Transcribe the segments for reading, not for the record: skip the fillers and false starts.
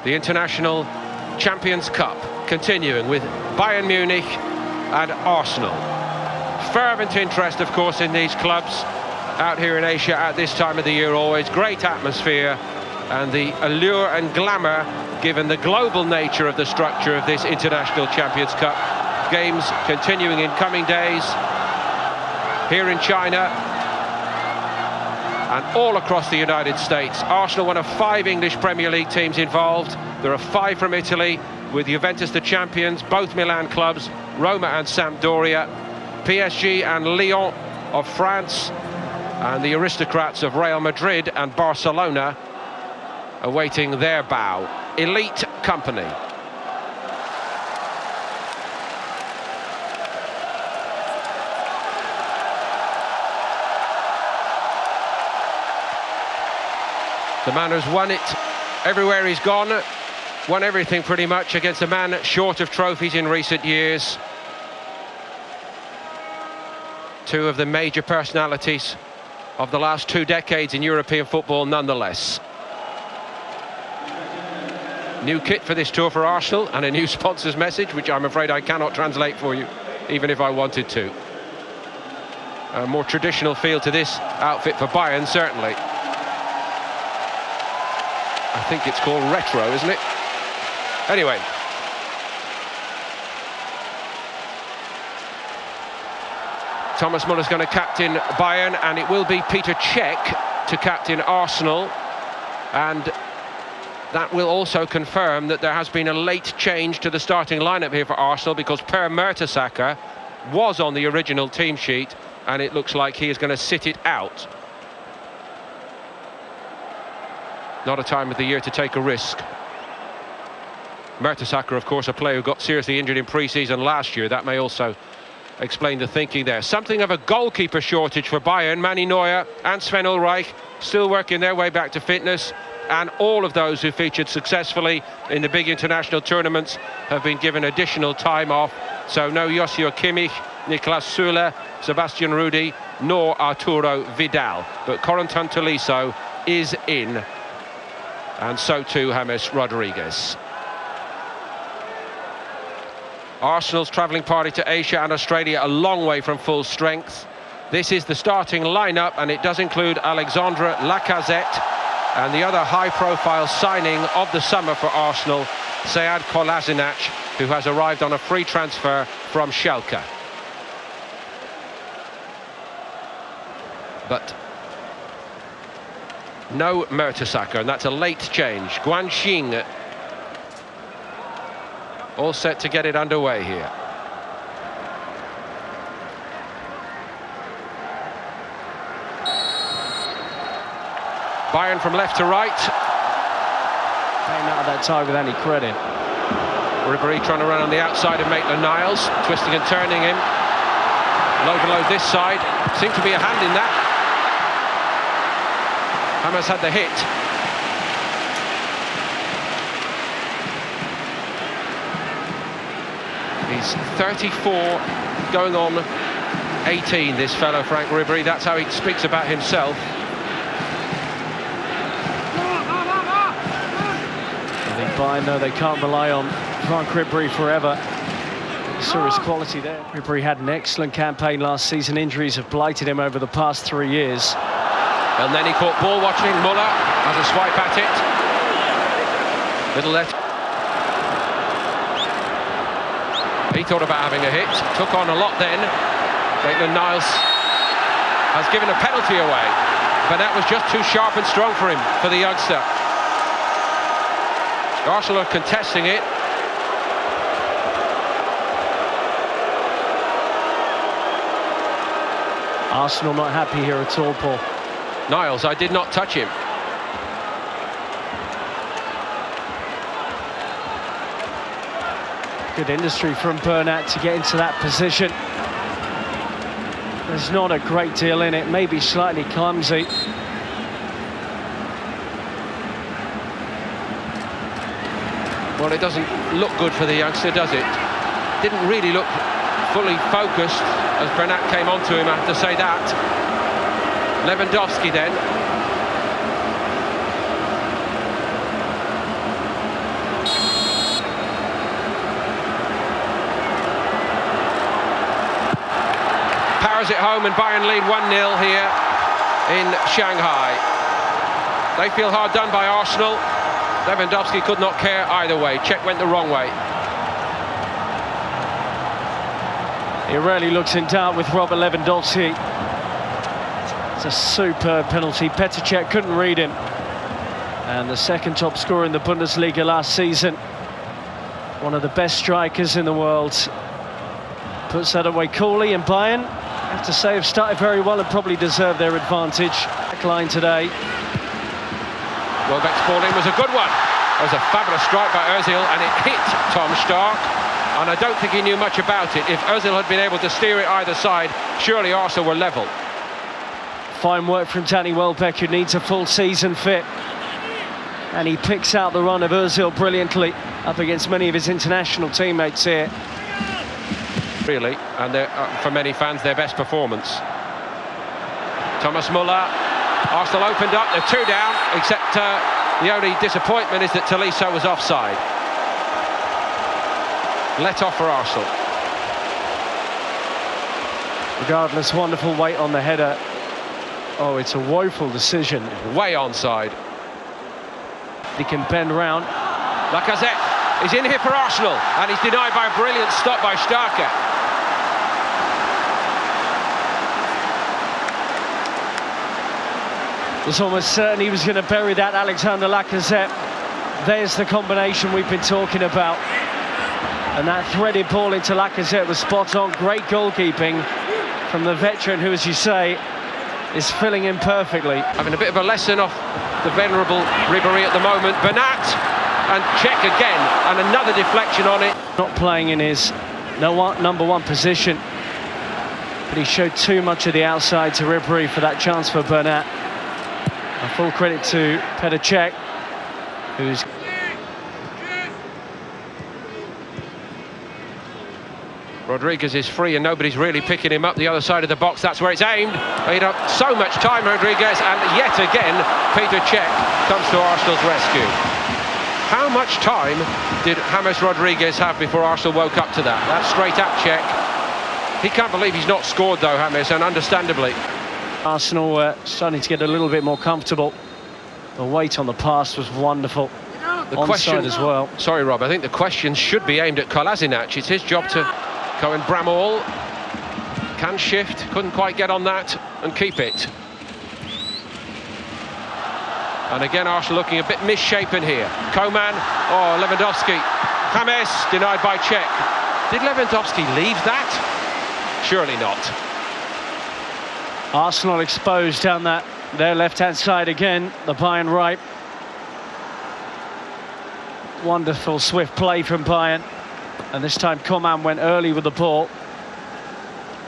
The International Champions Cup continuing with Bayern Munich and Arsenal. Fervent interest, of course, in these clubs out here in Asia at this time of the year. Always great atmosphere and the allure and glamour given the global nature of the structure of this International Champions Cup. Games continuing in coming days here in China and all across the United States. Arsenal, one of 5 English Premier League teams involved. There are 5 from Italy, with Juventus the champions, both Milan clubs, Roma and Sampdoria, PSG and Lyon of France, and the aristocrats of Real Madrid and Barcelona awaiting their bow. Elite company. The man who's won it everywhere he's gone, won everything pretty much against a man short of trophies in recent years. 2 of the major personalities of the last 2 decades in European football nonetheless. New kit for this tour for Arsenal and a new sponsor's message, which I'm afraid I cannot translate for you, even if I wanted to. A more traditional feel to this outfit for Bayern, certainly. I think it's called retro, isn't it? Anyway. Thomas Muller's going to captain Bayern, and it will be Peter Cech to captain Arsenal. And that will also confirm that there has been a late change to the starting lineup here for Arsenal, because Per Mertesacker was on the original team sheet, and it looks like he is going to sit it out. Not a time of the year to take a risk. Mertesacker, of course, a player who got seriously injured in pre-season last year. That may also explain the thinking there. Something of a goalkeeper shortage for Bayern. Manny Neuer and Sven Ulreich still working their way back to fitness, and all of those who featured successfully in the big international tournaments have been given additional time off. So no Joshua Kimmich, Niklas Süle, Sebastian Rudy, nor Arturo Vidal. But Corentin Tolisso is in, and so too James Rodriguez. Arsenal's travelling party to Asia and Australia a long way from full strength. This is the starting lineup, and it does include Alexandre Lacazette and the other high-profile signing of the summer for Arsenal, Sead Kolasinac, who has arrived on a free transfer from Schalke. But no Mertesacker, and that's a late change. Guan Xing all set to get it underway here. Bayern from left to right. Came out of that tie with any credit. Ribéry trying to run on the outside of Maitland-Niles, twisting and turning him. Low below this side. Seemed to be a hand in that. Hamas had the hit. He's 34, going on 18, this fellow, Franck Ribéry. That's how he speaks about himself. I think Bayern know they can't rely on Franck Ribéry forever. Saw his quality there. Ribéry had an excellent campaign last season. Injuries have blighted him over the past 3 years. And then he caught ball watching. Muller has a swipe at it. Little left. He thought about having a hit, took on a lot then. Maitland-Niles has given a penalty away, but that was just too sharp and strong for him, for the youngster. Arsenal are contesting it. Arsenal not happy here at all, Paul. Niles, I did not touch him. Good industry from Bernat to get into that position. There's not a great deal in it, maybe slightly clumsy. Well, it doesn't look good for the youngster, does it? Didn't really look fully focused as Bernat came onto him, I have to say that. Lewandowski then. drives it home, and Bayern lead 1-0 here in Shanghai. They feel hard done by Arsenal. Lewandowski could not care either way. Czech went the wrong way. He really looks in doubt with Robert Lewandowski. It's a superb penalty. Petr Cech couldn't read him. And the second top scorer in the Bundesliga last season. One of the best strikers in the world. Puts that away coolly, and Bayern, I have to say, have started very well and probably deserve their advantage. Back line today. Welbeck's ball in was a good one. It was a fabulous strike by Ozil, and it hit Tom Stark. And I don't think he knew much about it. If Ozil had been able to steer it either side, surely Arsenal were level. Fine work from Danny Welbeck, who needs a full season fit. And he picks out the run of Ozil brilliantly up against many of his international teammates here. Really, and for many fans, their best performance. Thomas Muller. Arsenal opened up, they're 2 down, except the only disappointment is that Tolisso was offside. Let off for Arsenal. Regardless, wonderful weight on the header. Oh, it's a woeful decision. Way onside. He can bend round. Lacazette is in here for Arsenal, and he's denied by a brilliant stop by Starker. Was almost certain he was going to bury that, Alexander Lacazette. There's the combination we've been talking about. And that threaded ball into Lacazette was spot on. Great goalkeeping from the veteran, who, as you say, is filling in perfectly. Having a bit of a lesson off the venerable Ribéry at the moment. Bernat, and Cech again, and another deflection on it. Not playing in his number one position, but he showed too much of the outside to Ribéry for that chance for Bernat. And full credit to Petr Cech, who's... Rodriguez is free and nobody's really picking him up the other side of the box. That's where it's aimed. He had so much time, Rodriguez, and yet again Petr Cech comes to Arsenal's rescue. How much time did James Rodriguez have before Arsenal woke up to that? That's straight at Cech. He can't believe he's not scored though, James, and understandably. Arsenal starting to get a little bit more comfortable. The weight on the pass was wonderful. The question as well. Sorry, Rob. I think the question should be aimed at Kolasinac. It's his job to go and Bramall. Can shift, couldn't quite get on that and keep it. And again, Arsenal looking a bit misshapen here. Coman, oh, Lewandowski. James denied by Cech. Did Lewandowski leave that? Surely not. Arsenal exposed down their left-hand side again, the Bayern right. Wonderful swift play from Bayern, and this time Coman went early with the ball.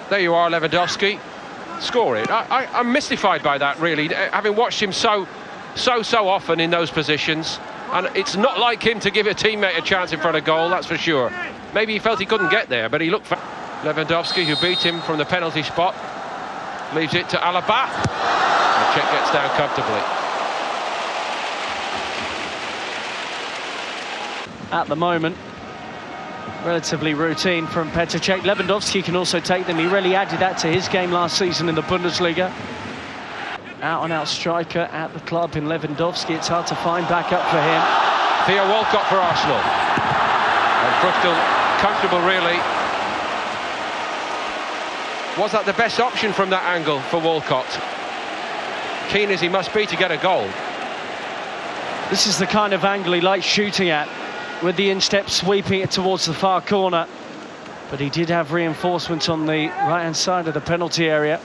There you are, Lewandowski. Score it. I'm mystified by that, really, having watched him so often in those positions, and it's not like him to give a teammate a chance in front of goal, that's for sure. Maybe he felt he couldn't get there, but he looked... Lewandowski, who beat him from the penalty spot, leaves it to Alaba. And Cech gets down comfortably. At the moment, relatively routine from Petr Cech. Lewandowski can also take them. He really added that to his game last season in the Bundesliga. Out-and-out striker at the club in Lewandowski. It's hard to find backup for him. Theo Walcott for Arsenal. And Fruchtel comfortable, really. Was that the best option from that angle for Walcott? Keen as he must be to get a goal. This is the kind of angle he likes shooting at, with the instep sweeping it towards the far corner. But he did have reinforcements on the right-hand side of the penalty area.